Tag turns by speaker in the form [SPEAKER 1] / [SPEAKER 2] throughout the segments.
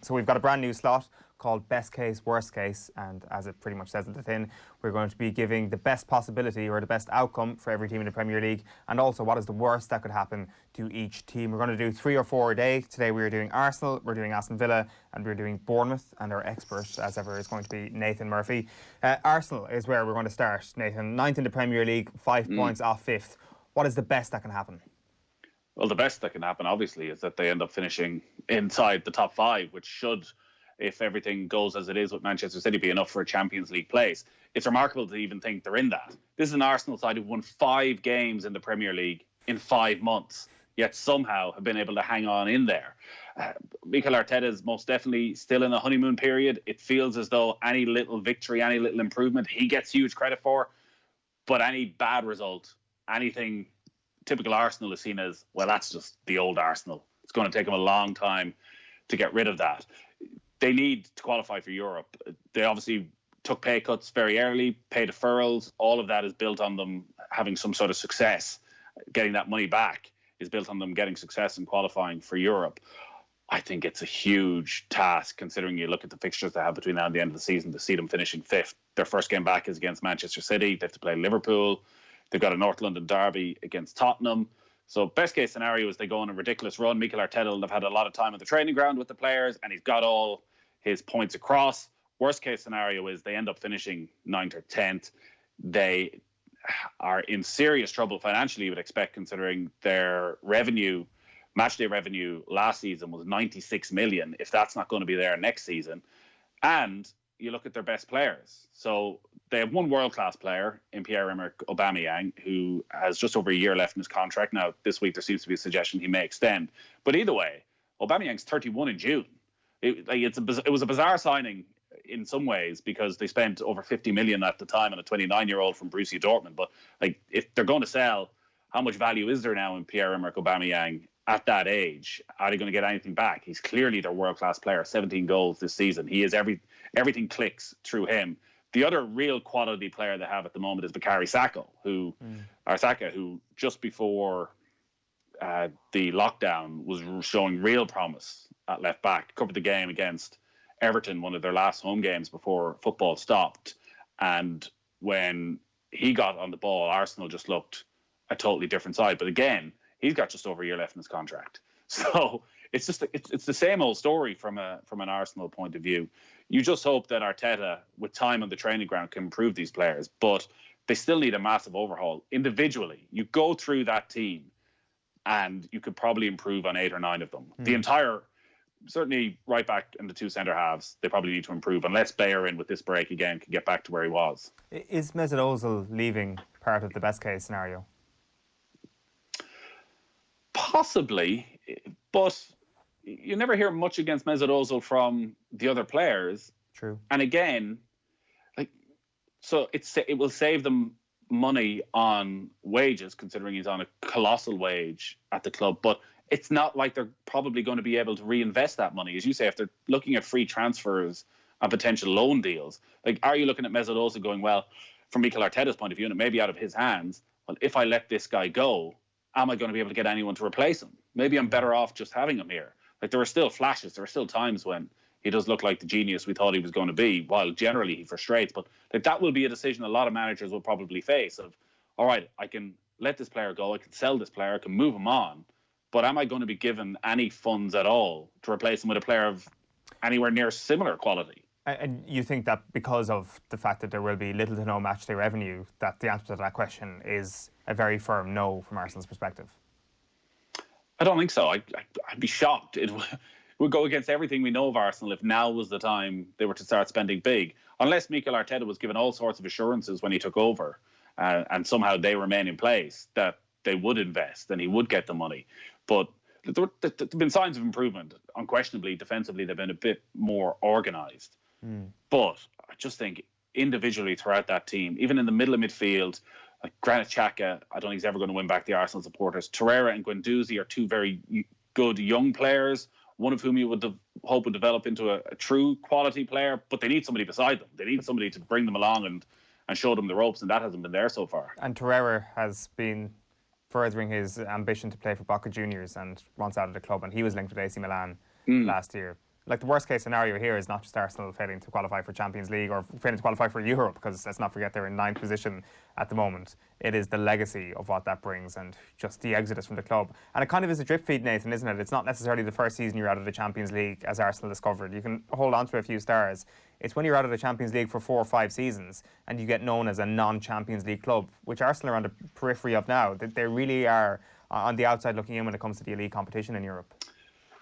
[SPEAKER 1] So we've got a brand new slot called Best Case, Worst Case, and as it pretty much says at the tin, we're going to be giving the best possibility or the best outcome for every team in the Premier League, and also what is the worst that could happen to each team. We're going to do 3 or 4 a day. Today we're doing Arsenal, we're doing Aston Villa, and we're doing Bournemouth, and our expert, as ever, is going to be Nathan Murphy. Arsenal is where we're going to start. Nathan, 9th in the Premier League, 5 points off 5th. What is the best that can happen?
[SPEAKER 2] Well, the best that can happen, obviously, is that they end up finishing inside the top 5, which should, if everything goes as it is with Manchester City, be enough for a Champions League place. It's remarkable to even think they're in that. This is an Arsenal side who won 5 games in the Premier League in 5 months, yet somehow have been able to hang on in there. Mikel Arteta is most definitely still in the honeymoon period. It feels as though any little victory, any little improvement, he gets huge credit for. But any bad result, anything typical Arsenal is seen as, well, that's just the old Arsenal. It's going to take them a long time to get rid of that. They need to qualify for Europe. They obviously took pay cuts very early, pay deferrals. All of that is built on them having some sort of success. Getting that money back is built on them getting success and qualifying for Europe. I think it's a huge task, considering you look at the fixtures they have between now and the end of the season, to see them finishing 5th. Their first game back is against Manchester City. They have to play Liverpool. They've got a North London derby against Tottenham. So best case scenario is they go on a ridiculous run. Mikel Arteta will have had a lot of time at the training ground with the players, and he's got all his points across. Worst case scenario is they end up finishing 9th or 10th. They are in serious trouble financially, you would expect, considering their revenue, matchday revenue last season was 96 million, if that's not going to be there next season. And you look at their best players. So they have one world-class player in Pierre-Emerick Aubameyang, who has just over a year left in his contract. Now, this week there seems to be a suggestion he may extend. But either way, Aubameyang's 31 in June. It was a bizarre signing in some ways, because they spent over 50 million at the time on a 29-year-old from Borussia Dortmund. But if they're going to sell, how much value is there now in Pierre-Emerick Aubameyang at that age? Are they going to get anything back? He's clearly their world-class player, 17 goals this season. He is everything clicks through him. The other real quality player they have at the moment is Bukayo Saka, who just before the lockdown was showing real promise at left back. Covered the game against Everton, one of their last home games before football stopped. And when he got on the ball, Arsenal just looked a totally different side. But again, he's got just over a year left in his contract. So it's just it's the same old story from an Arsenal point of view. You just hope that Arteta, with time on the training ground, can improve these players, but they still need a massive overhaul. Individually, you go through that team and you could probably improve on 8 or 9 of them. The entire, certainly right back in the 2 centre halves, they probably need to improve, unless Bellerin with this break again can get back to where he was.
[SPEAKER 1] Is Mesut Ozil leaving part of the best case scenario?
[SPEAKER 2] Possibly, but you never hear much against Mesut Ozil from the other players.
[SPEAKER 1] True.
[SPEAKER 2] And again, so it will save them money on wages, considering he's on a colossal wage at the club. But it's not like they're probably going to be able to reinvest that money. As you say, if they're looking at free transfers and potential loan deals, are you looking at Mesut Ozil going, well, from Mikel Arteta's point of view, and it may be out of his hands, well, if I let this guy go, am I going to be able to get anyone to replace him? Maybe I'm better off just having him here. There are still flashes. There are still times when he does look like the genius we thought he was going to be, while generally he frustrates. But that will be a decision a lot of managers will probably face of, all right, I can let this player go, I can sell this player, I can move him on, but am I going to be given any funds at all to replace him with a player of anywhere near similar quality?
[SPEAKER 1] And you think that because of the fact that there will be little to no matchday revenue, that the answer to that question is a very firm no from Arsenal's perspective?
[SPEAKER 2] I don't think so. I'd be shocked. It would go against everything we know of Arsenal if now was the time they were to start spending big. Unless Mikel Arteta was given all sorts of assurances when he took over, and somehow they remain in place, that they would invest and he would get the money. But there have been signs of improvement. Unquestionably, defensively, they've been a bit more organised. But I just think individually throughout that team, even in the middle of midfield, like Granit Xhaka, I don't think he's ever going to win back the Arsenal supporters. Torreira and Guendouzi are 2 very good young players, one of whom you would hope would develop into a true quality player, but they need somebody beside them. They need somebody to bring them along and show them the ropes, and that hasn't been there so far.
[SPEAKER 1] And Torreira has been furthering his ambition to play for Boca Juniors and wants out of the club, and he was linked with AC Milan last year. like the worst case scenario here is not just Arsenal failing to qualify for Champions League or failing to qualify for Europe, because let's not forget they're in 9th position at the moment. It is the legacy of what that brings and just the exodus from the club. And it kind of is a drip feed, Nathan, isn't it? It's not necessarily the first season you're out of the Champions League, as Arsenal discovered. You can hold on to a few stars. It's when you're out of the Champions League for 4 or 5 seasons and you get known as a non-Champions League club, which Arsenal are on the periphery of now. They really are on the outside looking in when it comes to the elite competition in Europe.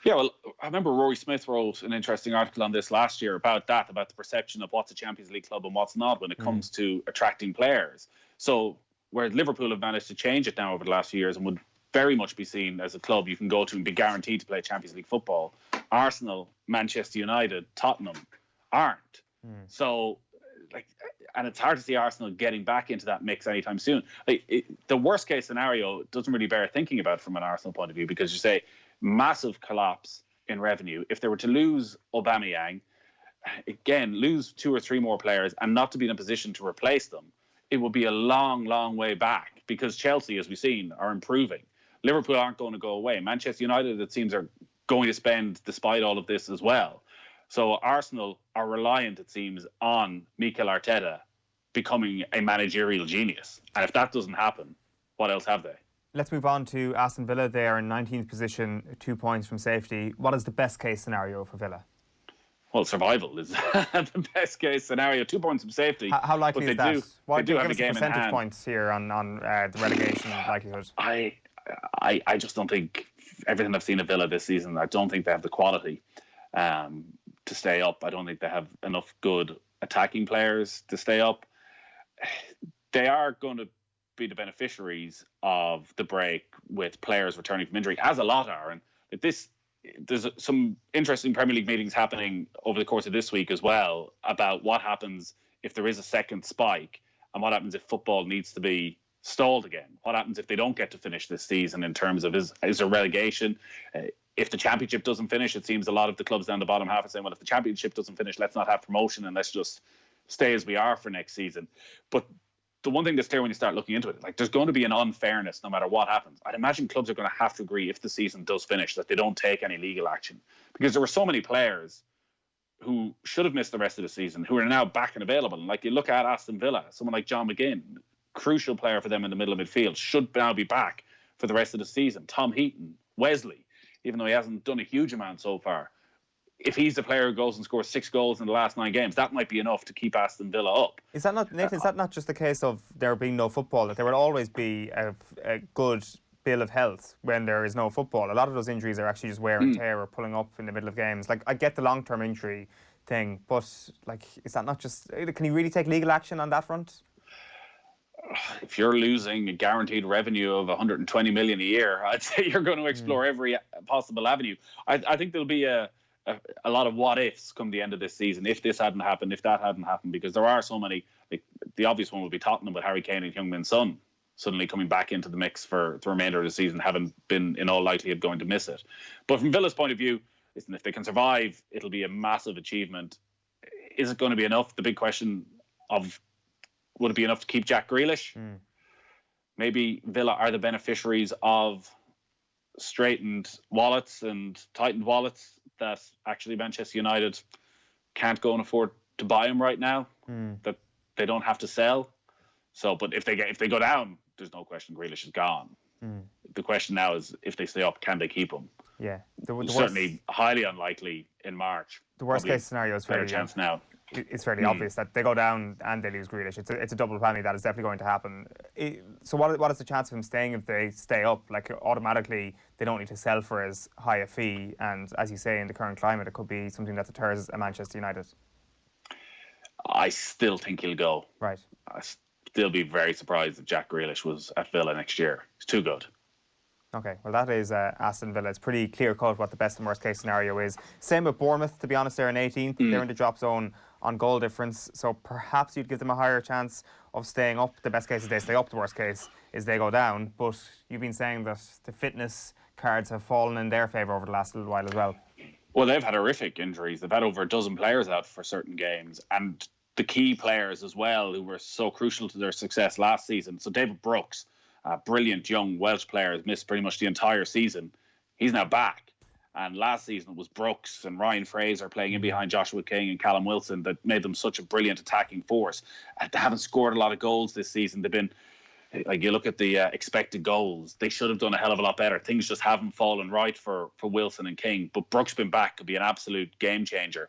[SPEAKER 2] Yeah, well, I remember Rory Smith wrote an interesting article on this last year about the perception of what's a Champions League club and what's not when it comes to attracting players. So where Liverpool have managed to change it now over the last few years and would very much be seen as a club you can go to and be guaranteed to play Champions League football, Arsenal, Manchester United, Tottenham aren't. So, and it's hard to see Arsenal getting back into that mix anytime soon. The worst case scenario doesn't really bear thinking about from an Arsenal point of view, because you say massive collapse in revenue. If they were to lose Aubameyang, again, lose 2 or 3 more players and not to be in a position to replace them, it will be a long, long way back, because Chelsea, as we've seen, are improving. Liverpool aren't going to go away. Manchester United, it seems, are going to spend despite all of this as well. So Arsenal are reliant, it seems, on Mikel Arteta becoming a managerial genius. And if that doesn't happen, what else have they?
[SPEAKER 1] Let's move on to Aston Villa. They are in 19th position, 2 points from safety. What is the best case scenario for Villa?
[SPEAKER 2] Well, survival is the best case scenario. 2 points from safety.
[SPEAKER 1] How likely is that?
[SPEAKER 2] They do have a
[SPEAKER 1] game in hand. Give us percentage points here on the relegation likelihood.
[SPEAKER 2] I just don't think, everything I've seen of Villa this season, I don't think they have the quality to stay up. I don't think they have enough good attacking players to stay up. They are going to be the beneficiaries of the break with players returning from injury, as a lot are. And there's some interesting Premier League meetings happening over the course of this week as well about what happens if there is a second spike, and what happens if football needs to be stalled again. What happens if they don't get to finish this season in terms of is there relegation? If the championship doesn't finish, it seems a lot of the clubs down the bottom half are saying, well, if the championship doesn't finish, let's not have promotion and let's just stay as we are for next season. But the one thing that's clear when you start looking into it, there's going to be an unfairness no matter what happens. I'd imagine clubs are going to have to agree, if the season does finish, that they don't take any legal action, because there were so many players who should have missed the rest of the season who are now back and available. Like, you look at Aston Villa, someone like John McGinn, crucial player for them in the middle of midfield, should now be back for the rest of the season. Tom Heaton, Wesley, even though he hasn't done a huge amount so far, if he's the player who goes and scores 6 goals in the last 9 games, that might be enough to keep Aston Villa up.
[SPEAKER 1] Is that not, Nathan, is that not just the case of there being no football, that there will always be a good bill of health when there is no football? A lot of those injuries are actually just wear and tear or pulling up in the middle of games. Like, I get the long-term injury thing, but is that not just, can you really take legal action on that front?
[SPEAKER 2] If you're losing a guaranteed revenue of 120 million a year, I'd say you're going to explore every possible avenue. I think there'll be a lot of what ifs come the end of this season. If this hadn't happened, if that hadn't happened, because there are so many. The obvious one would be Tottenham with Harry Kane and Heung-min Son suddenly coming back into the mix for the remainder of the season, having been in all likelihood going to miss it. But from Villa's point of view, listen, if they can survive, it'll be a massive achievement. Is it going to be enough? The big question of, would it be enough to keep Jack Grealish? Maybe Villa are the beneficiaries of straightened wallets and tightened wallets that actually Manchester United can't go and afford to buy him right now, that they don't have to sell. So, but if they go down, there's no question Grealish is gone. The question now is, if they stay up, can they keep him?
[SPEAKER 1] Yeah,
[SPEAKER 2] certainly highly unlikely in March.
[SPEAKER 1] The worst case scenario is
[SPEAKER 2] better chance now.
[SPEAKER 1] It's fairly obvious that they go down and they lose Grealish. It's a double whammy that is definitely going to happen. So what is the chance of him staying if they stay up? Like, automatically they don't need to sell for as high a fee, and as you say, in the current climate, it could be something that deters a Manchester United. I
[SPEAKER 2] still think he'll go.
[SPEAKER 1] Right.
[SPEAKER 2] I still be very surprised if Jack Grealish was at Villa next year. He's too good.
[SPEAKER 1] Okay, well, that is Aston Villa. It's pretty clear-cut what the best and worst case scenario is. Same with Bournemouth, to be honest. They're in 18th. They're in the drop zone on goal difference, so perhaps you'd give them a higher chance of staying up. The best case is they stay up. The worst case is they go down. But you've been saying that the fitness cards have fallen in their favour over the last little while as well.
[SPEAKER 2] Well, they've had horrific injuries. They've had over a dozen players out for certain games, and the key players as well, who were so crucial to their success last season. So David Brooks, a brilliant young Welsh player, has missed pretty much the entire season. He's now back. And last season it was Brooks and Ryan Fraser playing in behind Joshua King and Callum Wilson that made them such a brilliant attacking force. They haven't scored a lot of goals this season. They've been, like, you look at the expected goals, they should have done a hell of a lot better. Things just haven't fallen right for Wilson and King. But Brooks been back could be an absolute game changer.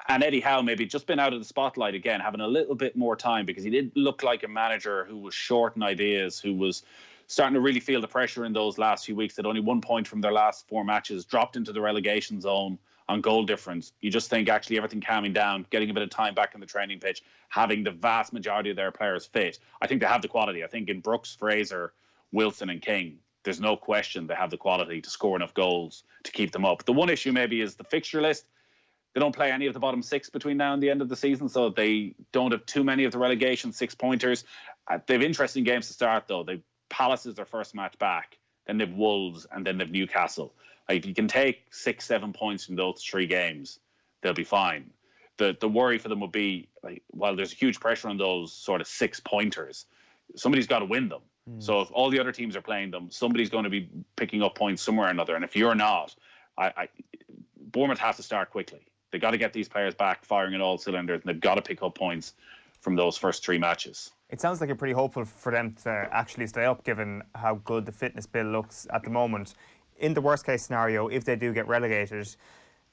[SPEAKER 2] And Eddie Howe maybe just been out of the spotlight again, having a little bit more time, because he did look like a manager who was short in ideas, who was starting to really feel the pressure in those last few weeks. They'd only 1 point from their last 4 matches, dropped into the relegation zone on goal difference. You just think actually everything calming down, getting a bit of time back in the training pitch, having the vast majority of their players fit. I think they have the quality. I think in Brooks, Fraser, Wilson and King, there's no question they have the quality to score enough goals to keep them up. The one issue maybe is the fixture list. They don't play any of the bottom 6 between now and the end of the season, so they don't have too many of the relegation 6-pointers. They have interesting games to start, though. Palace is their first match back, then they've Wolves, and then they've Newcastle. Like, if you can take 6-7 points from those 3 games, they'll be fine. The worry for them would be, like, while there's huge pressure on those sort of 6-pointers, somebody's got to win them. So if all the other teams are playing them, somebody's going to be picking up points somewhere or another. And if you're not, Bournemouth has to start quickly. They've got to get these players back firing in all cylinders, and they've got to pick up points from those first 3 matches.
[SPEAKER 1] It sounds like you're pretty hopeful for them to actually stay up, given how good the fitness bill looks at the moment. In the worst case scenario, if they do get relegated,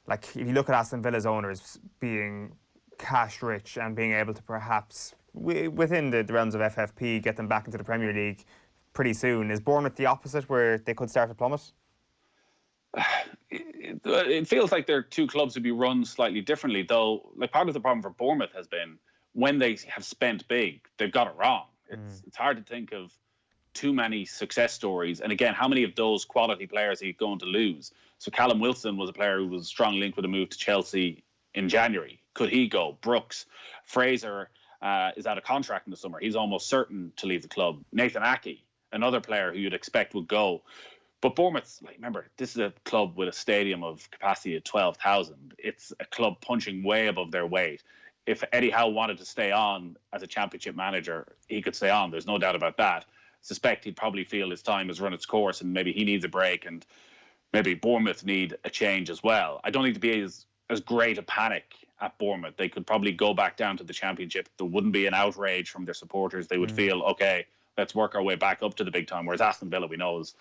[SPEAKER 1] like, if you look at Aston Villa's owners being cash rich and being able to perhaps, within the realms of FFP, get them back into the Premier League pretty soon, is Bournemouth the opposite, where they could start to plummet?
[SPEAKER 2] It feels like they're 2 clubs to be run slightly differently, though. Like, part of the problem for Bournemouth has been when they have spent big, they've got it wrong. It's hard to think of too many success stories. And again, how many of those quality players are you going to lose? So Callum Wilson was a player who was a strong link with a move to Chelsea in January. Could he go? Brooks. Fraser is out of contract in the summer. He's almost certain to leave the club. Nathan Aki, another player who you'd expect would go. But Bournemouth, like, remember, this is a club with a stadium of capacity of 12,000. It's a club punching way above their weight. If Eddie Howe wanted to stay on as a championship manager, he could stay on. There's no doubt about that. Suspect he'd probably feel his time has run its course and maybe he needs a break, and maybe Bournemouth need a change as well. I don't need to be as great a panic at Bournemouth. They could probably go back down to the championship. There wouldn't be an outrage from their supporters. They would feel, okay, let's work our way back up to the big time. Whereas Aston Villa, we know, is,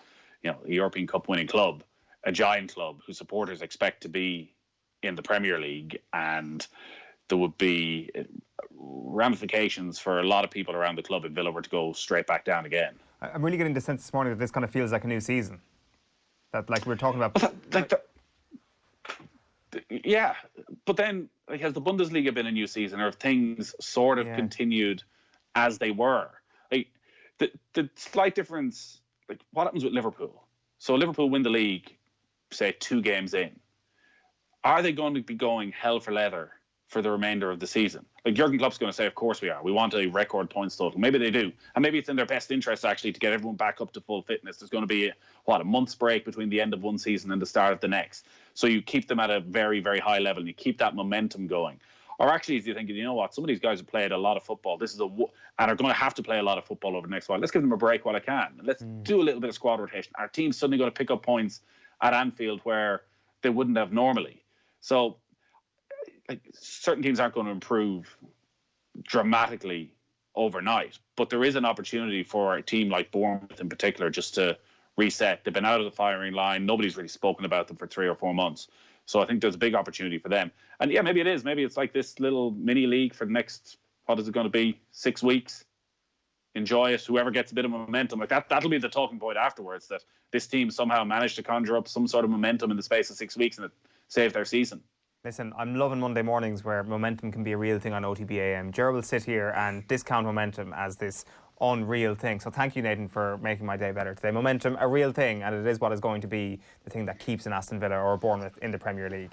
[SPEAKER 2] a European Cup winning club, a giant club whose supporters expect to be in the Premier League, and there would be ramifications for a lot of people around the club if Villa were to go straight back down again.
[SPEAKER 1] I'm really getting the sense this morning that this kind of feels like a new season. That, like, we're talking about...
[SPEAKER 2] Yeah, but then, like, has the Bundesliga been a new season, or have things sort of continued as they were? Like, the slight difference, like, what happens with Liverpool? So Liverpool win the league, say, 2 games in. Are they going to be going hell for leather for the remainder of the season? Like, Jurgen Klopp's going to say, of course we are. We want a record points total. Maybe they do. And maybe it's in their best interest, actually, to get everyone back up to full fitness. There's going to be, a month's break between the end of one season and the start of the next. So you keep them at a very, very high level, and you keep that momentum going. Or actually, if you're thinking, you know what, some of these guys have played a lot of football. And are going to have to play a lot of football over the next while. Let's give them a break while I can. Let's do a little bit of squad rotation. Our team's suddenly going to pick up points at Anfield where they wouldn't have normally. So, like, certain teams aren't going to improve dramatically overnight, but there is an opportunity for a team like Bournemouth in particular just to reset. They've been out of the firing line. Nobody's really spoken about them for 3 or 4 months. So I think there's a big opportunity for them. And yeah, maybe it is. Maybe it's like this little mini league for the next, what is it going to be, 6 weeks? Enjoy it. Whoever gets a bit of momentum, like that'll be the talking point afterwards, that this team somehow managed to conjure up some sort of momentum in the space of 6 weeks and it saved their season.
[SPEAKER 1] Listen, I'm loving Monday mornings where momentum can be a real thing on OTB AM. Gerald will sit here and discount momentum as this unreal thing. So thank you, Nathan, for making my day better today. Momentum, a real thing, and it is what is going to be the thing that keeps an Aston Villa or Bournemouth in the Premier League.